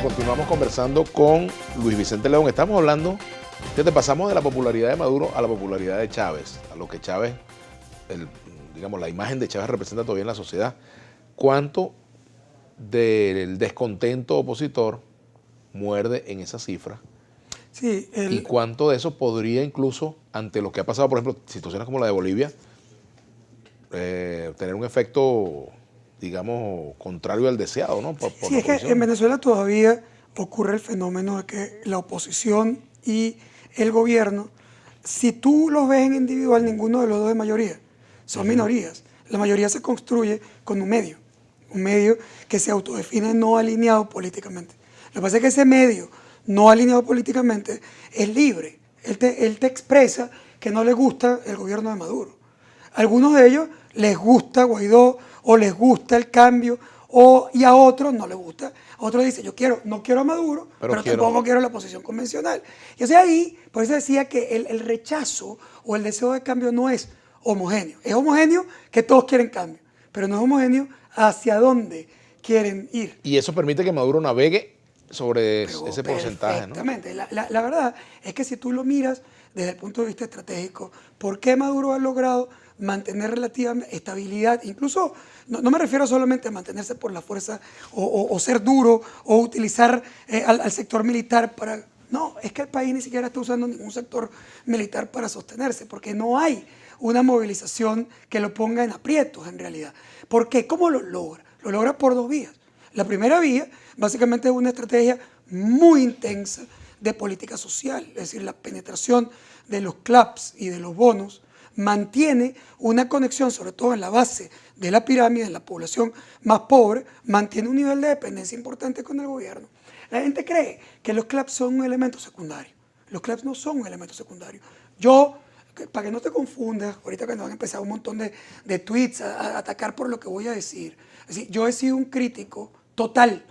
continuamos conversando con Luis Vicente León. Estamos hablando, fíjate, pasamos de la popularidad de Maduro a la popularidad de Chávez, a lo que Chávez, digamos, la imagen de Chávez representa todavía en la sociedad. ¿Cuánto del descontento opositor muerde en esa cifra? Sí, ¿Y cuánto de eso podría incluso, ante lo que ha pasado, por ejemplo, situaciones como la de Bolivia, tener un efecto, digamos, contrario al deseado, ¿no? Sí, es que en Venezuela todavía ocurre el fenómeno de que la oposición y el gobierno, si tú los ves en individual, ninguno de los dos es mayoría, son minorías. La mayoría se construye con un medio que se autodefine no alineado políticamente. Lo que pasa es que ese medio no alineado políticamente es libre. Él te expresa que no le gusta el gobierno de Maduro. Algunos de ellos les gusta Guaidó o les gusta el cambio, y a otros no les gusta. A otros dicen, no quiero a Maduro, pero tampoco quiero la oposición convencional. Y o sea, ahí, por eso decía que el rechazo o el deseo de cambio no es homogéneo. Es homogéneo que todos quieren cambio, pero no es homogéneo hacia dónde quieren ir. Y eso permite que Maduro navegue sobre ese porcentaje, ¿no? Exactamente. La verdad es que si tú lo miras desde el punto de vista estratégico, ¿por qué Maduro ha logrado mantener relativa estabilidad? Incluso, no me refiero solamente a mantenerse por la fuerza o ser duro o utilizar al sector militar para... No, es que el país ni siquiera está usando ningún sector militar para sostenerse, porque no hay una movilización que lo ponga en aprietos en realidad. ¿Por qué? ¿Cómo lo logra? Lo logra por dos vías. La primera vía, básicamente, es una estrategia muy intensa de política social, es decir, la penetración de los CLAPs y de los bonos mantiene una conexión, sobre todo en la base de la pirámide, en la población más pobre, mantiene un nivel de dependencia importante con el gobierno. La gente cree que los CLAPs son un elemento secundario. Los CLAPs no son un elemento secundario. Yo, para que no te confundas, ahorita que nos han empezado un montón de tweets a atacar por lo que voy a decir, es decir, yo he sido un crítico total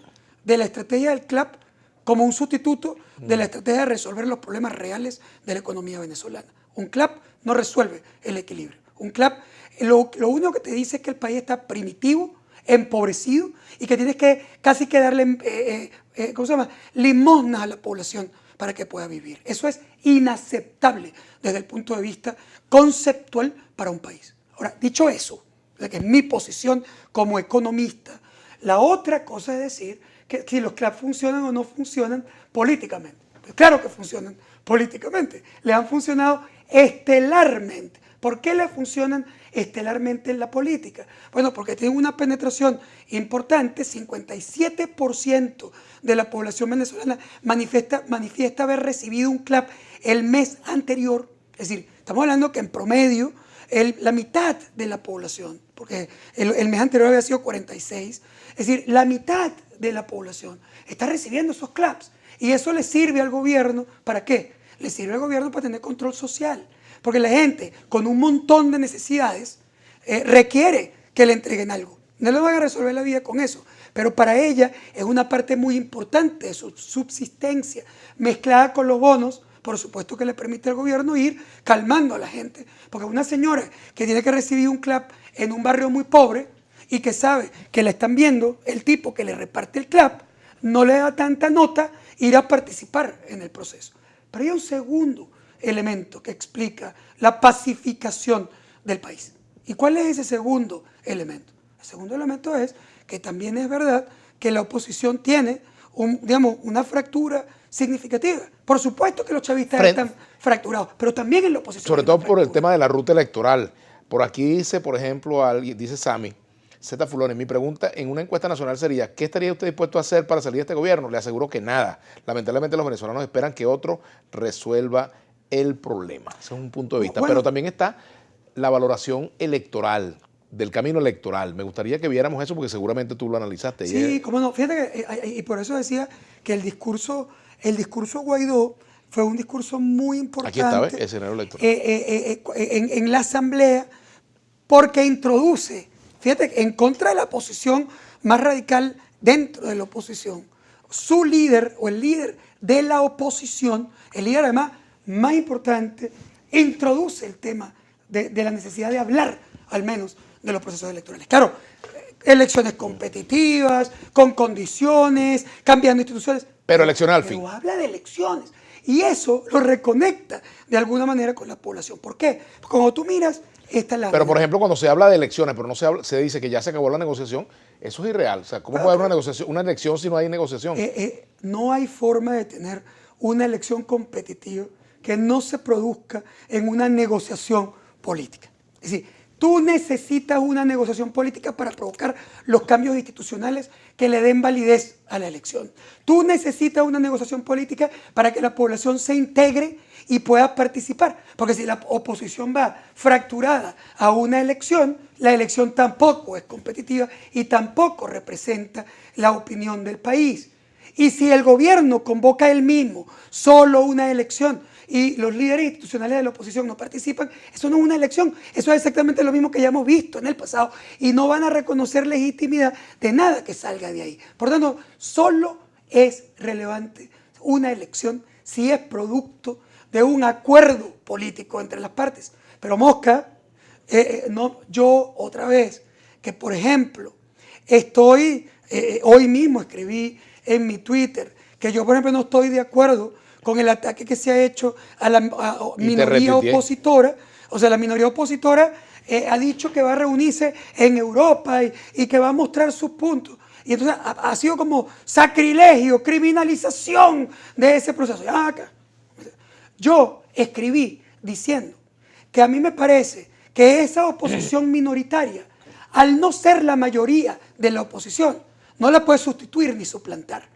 de la estrategia del CLAP como un sustituto de la estrategia de resolver los problemas reales de la economía venezolana. Un CLAP no resuelve el equilibrio. Un CLAP lo único que te dice es que el país está primitivo, empobrecido y que tienes que casi que darle limosnas a la población para que pueda vivir. Eso es inaceptable desde el punto de vista conceptual para un país. Ahora, dicho eso, que es mi posición como economista, la otra cosa es decir que si los CLAP funcionan o no funcionan políticamente. Pues claro que funcionan políticamente. Le han funcionado estelarmente. ¿Por qué le funcionan estelarmente en la política? Bueno, porque tienen una penetración importante. 57% de la población venezolana manifiesta haber recibido un CLAP el mes anterior. Es decir, estamos hablando que en promedio la mitad de la población, porque el mes anterior había sido 46, es decir, la mitad de la población está recibiendo esos CLAPs. Y eso le sirve al gobierno, ¿para qué? Le sirve al gobierno para tener control social. Porque la gente con un montón de necesidades requiere que le entreguen algo. No le van a resolver la vida con eso, pero para ella es una parte muy importante de su subsistencia, mezclada con los bonos, por supuesto que le permite al gobierno ir calmando a la gente. Porque una señora que tiene que recibir un CLAP en un barrio muy pobre y que sabe que la están viendo, el tipo que le reparte el CLAP, no le da tanta nota ir a participar en el proceso. Pero hay un segundo elemento que explica la pacificación del país. ¿Y cuál es ese segundo elemento? El segundo elemento es que también es verdad que la oposición tiene una fractura significativa. Por supuesto que los chavistas están fracturados, pero también en la oposición. Sobre todo por el tema de la ruta electoral. Por aquí dice, por ejemplo, dice Sammy Z. Fulone, mi pregunta en una encuesta nacional sería, ¿qué estaría usted dispuesto a hacer para salir de este gobierno? Le aseguro que nada. Lamentablemente los venezolanos esperan que otro resuelva el problema. Ese es un punto de vista. Bueno, pero también está la valoración electoral, del camino electoral. Me gustaría que viéramos eso porque seguramente tú lo analizaste. Sí, cómo no. Fíjate que, y por eso decía que el discurso Guaidó fue un discurso muy importante. Aquí está, ¿ves? El escenario electoral. En la asamblea, porque introduce, fíjate, en contra de la posición más radical dentro de la oposición, su líder o el líder de la oposición, el líder además más importante, introduce el tema de la necesidad de hablar, al menos, de los procesos electorales. Claro, elecciones competitivas, con condiciones, cambiando instituciones. Pero elecciones al fin. Pero habla de elecciones. Y eso lo reconecta de alguna manera con la población. ¿Por qué? Porque cuando tú miras, esta es la... Pero, por ejemplo, cuando se habla de elecciones, pero no se habla, se dice que ya se acabó la negociación, eso es irreal. O sea, ¿cómo puede haber una elección si no hay negociación? No hay forma de tener una elección competitiva que no se produzca en una negociación política. Es decir, tú necesitas una negociación política para provocar los cambios institucionales que le den validez a la elección. Tú necesitas una negociación política para que la población se integre y pueda participar. Porque si la oposición va fracturada a una elección, la elección tampoco es competitiva y tampoco representa la opinión del país. Y si el gobierno convoca él mismo solo una elección y los líderes institucionales de la oposición no participan, eso no es una elección, eso es exactamente lo mismo que ya hemos visto en el pasado y no van a reconocer legitimidad de nada que salga de ahí. Por tanto, solo es relevante una elección si es producto de un acuerdo político entre las partes. Pero Mosca, yo otra vez, que por ejemplo, hoy mismo escribí en mi Twitter que yo por ejemplo no estoy de acuerdo con el ataque que se ha hecho a la minoría opositora. O sea, la minoría opositora ha dicho que va a reunirse en Europa y que va a mostrar sus puntos. Y entonces ha sido como sacrilegio, criminalización de ese proceso. Yo escribí diciendo que a mí me parece que esa oposición minoritaria, al no ser la mayoría de la oposición, no la puede sustituir ni suplantar.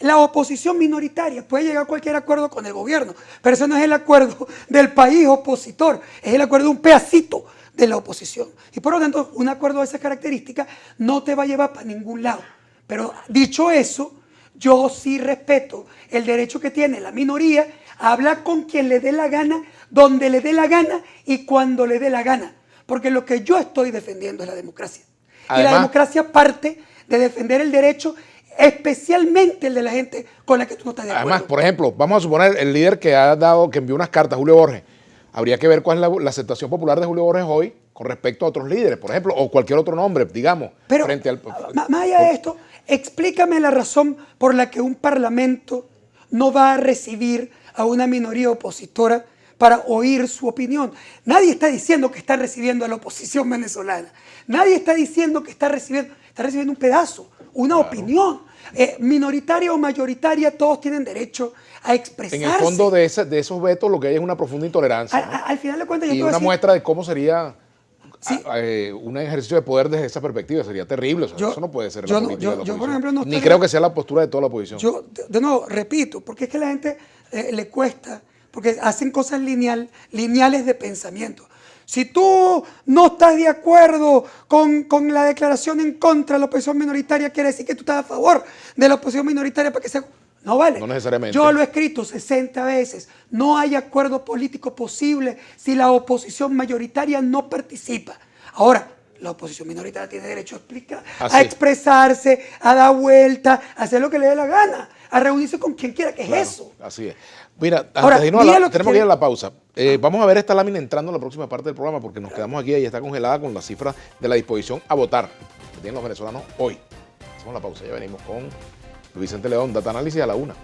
La oposición minoritaria puede llegar a cualquier acuerdo con el gobierno, pero eso no es el acuerdo del país opositor, es el acuerdo de un pedacito de la oposición. Y por lo tanto, un acuerdo de esas características no te va a llevar para ningún lado. Pero dicho eso, yo sí respeto el derecho que tiene la minoría a hablar con quien le dé la gana, donde le dé la gana y cuando le dé la gana. Porque lo que yo estoy defendiendo es la democracia. Además, y la democracia parte de defender el derecho, especialmente el de la gente con la que tú no estás de acuerdo. Además, por ejemplo, vamos a suponer el líder que envió unas cartas, Julio Borges. Habría que ver cuál es la aceptación popular de Julio Borges hoy con respecto a otros líderes, por ejemplo, o cualquier otro nombre, digamos. Pero, frente al, más allá de esto, explícame la razón por la que un parlamento no va a recibir a una minoría opositora para oír su opinión. Nadie está diciendo que está recibiendo a la oposición venezolana. Nadie está diciendo que está recibiendo un pedazo, una opinión. Minoritaria o mayoritaria, todos tienen derecho a expresarse. En el fondo de esos vetos lo que hay es una profunda intolerancia. Al final de cuentas, y una muestra de cómo sería un ejercicio de poder desde esa perspectiva. Sería terrible. O sea, eso no puede ser la política de la oposición. Por ejemplo, no ni creo que sea la postura de toda la oposición. Yo, de nuevo, repito, porque es que a la gente le cuesta, porque hacen cosas lineales de pensamiento. Si tú no estás de acuerdo con la declaración en contra de la oposición minoritaria, quiere decir que tú estás a favor de la oposición minoritaria para que sea... No vale. No necesariamente. Yo lo he escrito 60 veces. No hay acuerdo político posible si la oposición mayoritaria no participa. Ahora, la oposición minoritaria tiene derecho a explicar, a expresarse, a dar vuelta, a hacer lo que le dé la gana, a reunirse con quien quiera, que es eso. Así es. Mira, antes de irnos tenemos que ir a la pausa. Vamos a ver esta lámina entrando en la próxima parte del programa porque nos quedamos aquí y está congelada con las cifras de la disposición a votar que tienen los venezolanos hoy. Hacemos la pausa, ya venimos con Luis Vicente León, Data Análisis a la 1.